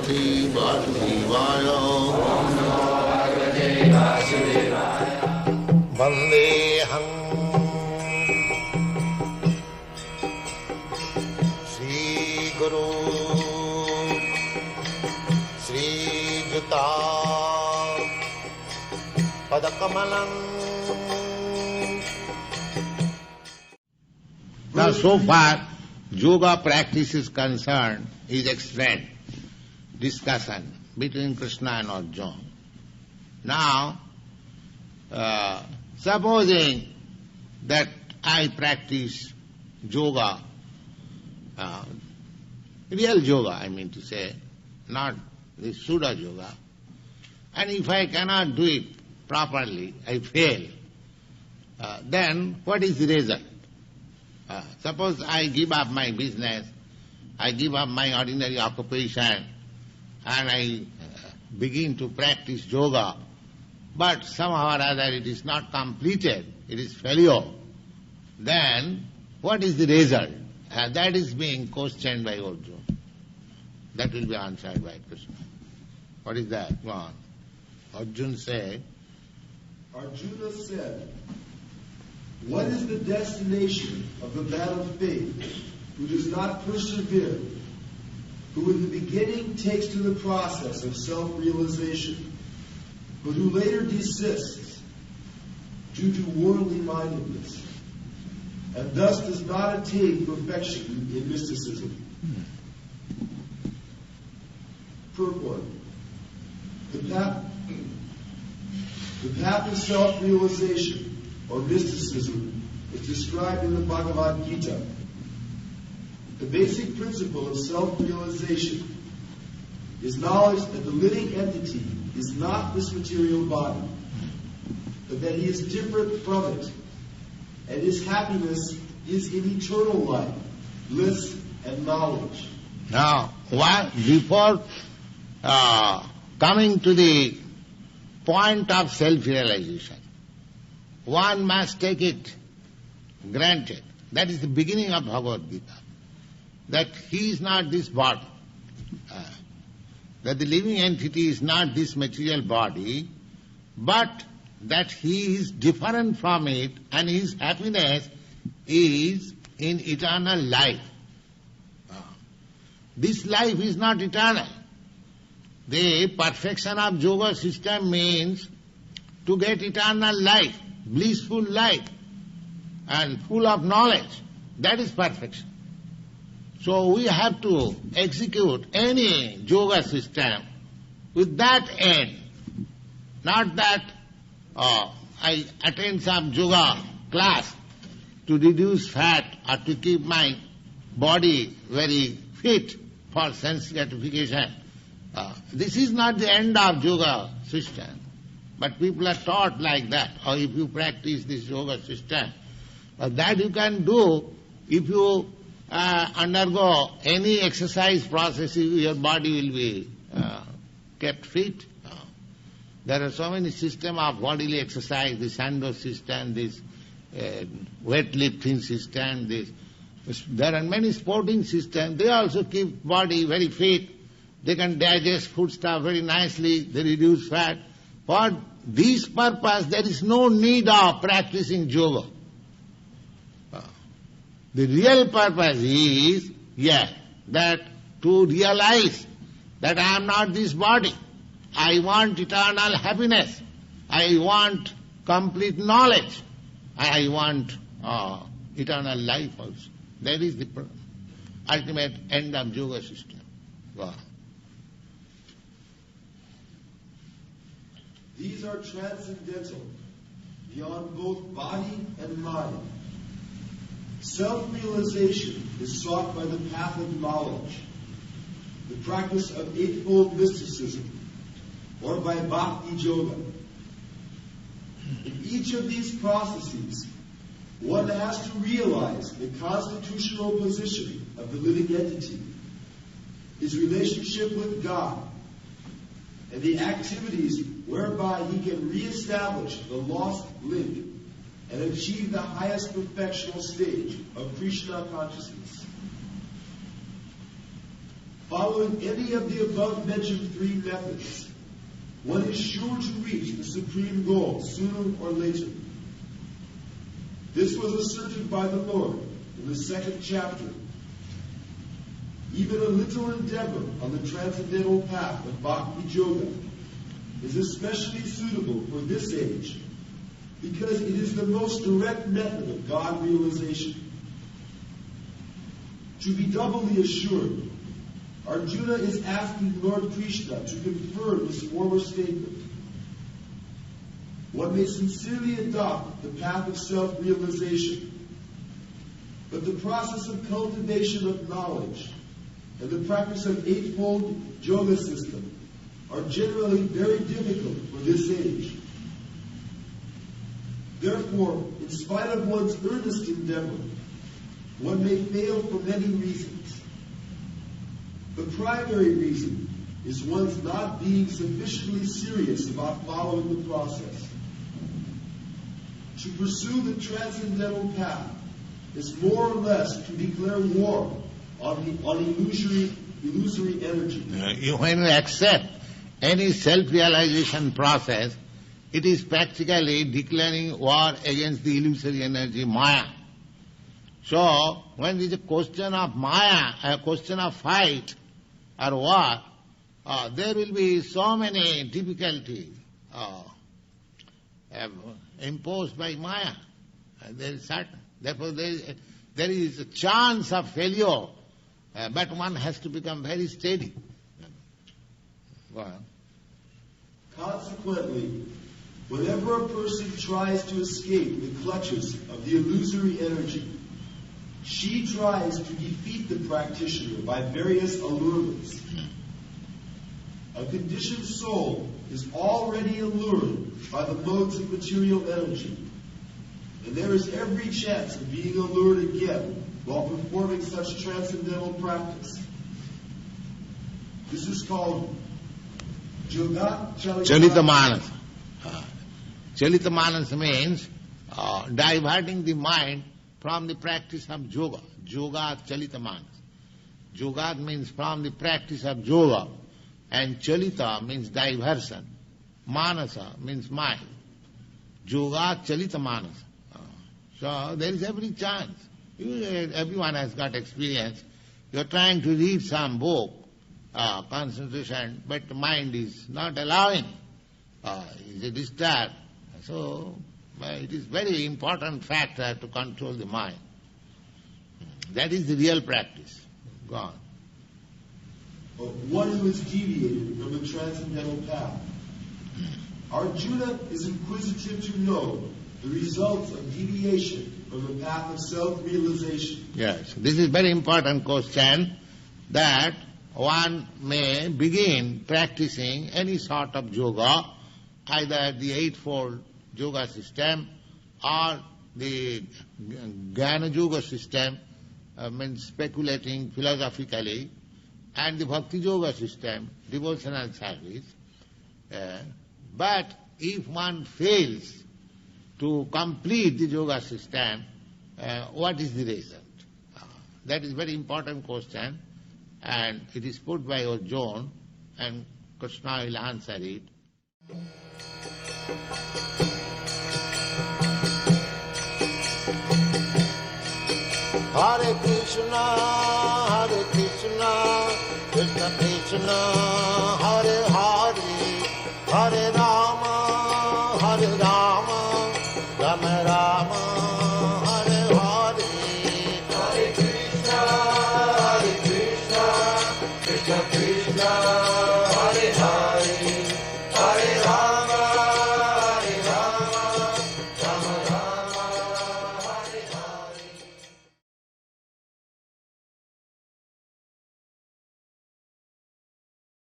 Bhagavate Vasudevaya. Vandeham Sri Guru Sri Juta Padakamalam. Now, so far, yoga practice is concerned, is explained, discussion between Krishna and Arjuna. Now, supposing that I practice yoga, real yoga, I mean to say, not this pseudo yoga, and if I cannot do it properly, I fail, then what is the result? Suppose I give up my business, I give up my ordinary occupation, and I begin to practice yoga, but somehow or other it is not completed, it is failure. Then what is the result? That is being questioned by Arjuna. That will be answered by Krishna. What is that? Go on. Arjuna said, what is the destination of the man of faith who does not persevere, who in the beginning takes to the process of self-realization, but who later desists due to worldly mindedness, and thus does not attain perfection in mysticism? Purport. The path of self-realization or mysticism is described in the Bhagavad-gita. The basic principle of self-realization is knowledge that the living entity is not this material body, but that he is different from it, and his happiness is in eternal life, bliss and knowledge. Now, before coming to the point of self-realization, one must take it granted. That is the beginning of Bhagavad-gita. That he is not this body. That the living entity is not this material body, but that he is different from it and his happiness is in eternal life. This life is not eternal. The perfection of yoga system means to get eternal life, blissful life, and full of knowledge. That is perfection. So we have to execute any yoga system with that end. Not that I attend some yoga class to reduce fat or to keep my body very fit for sense gratification. This is not the end of yoga system. But people are taught like that. Or if you practice this yoga system, that you can do if you undergo any exercise process, your body will be kept fit. There are so many systems of bodily exercise, the Sando system, this weightlifting system, there are many sporting systems. They also keep body very fit. They can digest food stuff very nicely. They reduce fat. For this purpose, there is no need of practicing yoga. The real purpose is, that to realize that I am not this body. I want eternal happiness. I want complete knowledge. I want eternal life also. That is the ultimate end of yoga system. Wow. These are transcendental, beyond both body and mind. Self-realization is sought by the path of knowledge, the practice of eightfold mysticism, or by bhakti yoga. In each of these processes, one has to realize the constitutional position of the living entity, his relationship with God, and the activities whereby he can reestablish the lost link and achieve the highest perfectional stage of Krishna consciousness. Following any of the above-mentioned three methods, one is sure to reach the supreme goal sooner or later. This was asserted by the Lord in the second chapter. Even a little endeavor on the transcendental path of Bhakti Yoga is especially suitable for this age because it is the most direct method of God realization. To be doubly assured, Arjuna is asking Lord Krishna to confirm his former statement. One may sincerely adopt the path of self-realization, but the process of cultivation of knowledge and the practice of eightfold yoga system are generally very difficult for this age. Therefore, in spite of one's earnest endeavor, one may fail for many reasons. The primary reason is one's not being sufficiently serious about following the process. To pursue the transcendental path is more or less to declare war on illusory energy. When you accept any self-realization process, it is practically declaring war against the illusory energy, maya. So, when there is a question of maya, a question of fight or war, there will be so many difficulties imposed by maya. There is certain. Therefore, there is a chance of failure, but one has to become very steady. Go on. Consequently, whenever a person tries to escape the clutches of the illusory energy, she tries to defeat the practitioner by various allurements. A conditioned soul is already allured by the modes of material energy, and there is every chance of being allured again while performing such transcendental practice. This is called Chalita Manasa. Chalita Manasa means diverting the mind from the practice of yoga. Yoga Chalita Manasa. Yoga means from the practice of yoga, and Chalita means diversion. Manasa means mind. Yoga Chalita Manasa. So there is every chance. Everyone has got experience. You are trying to read some book, concentration, but the mind is not allowing. It is disturbed. So it is very important factor to control the mind. That is the real practice. Go on. One who is deviated from the transcendental path. Arjuna is inquisitive to know the results of deviation from the path of self-realization. Yes, this is very important question, that one may begin practicing any sort of yoga, either the eightfold yoga system or the Jnana Yoga system, means speculating philosophically, and the Bhakti Yoga system, devotional service. But if one fails to complete the yoga system, what is the result? That is very important question, and it is put by Arjuna, and Krishna will answer it. Hare Krishna, Krishna Krishna, Hare Hare, Hare Rama, Rama Rama, Hare Hare. Hare Krishna, Krishna Krishna,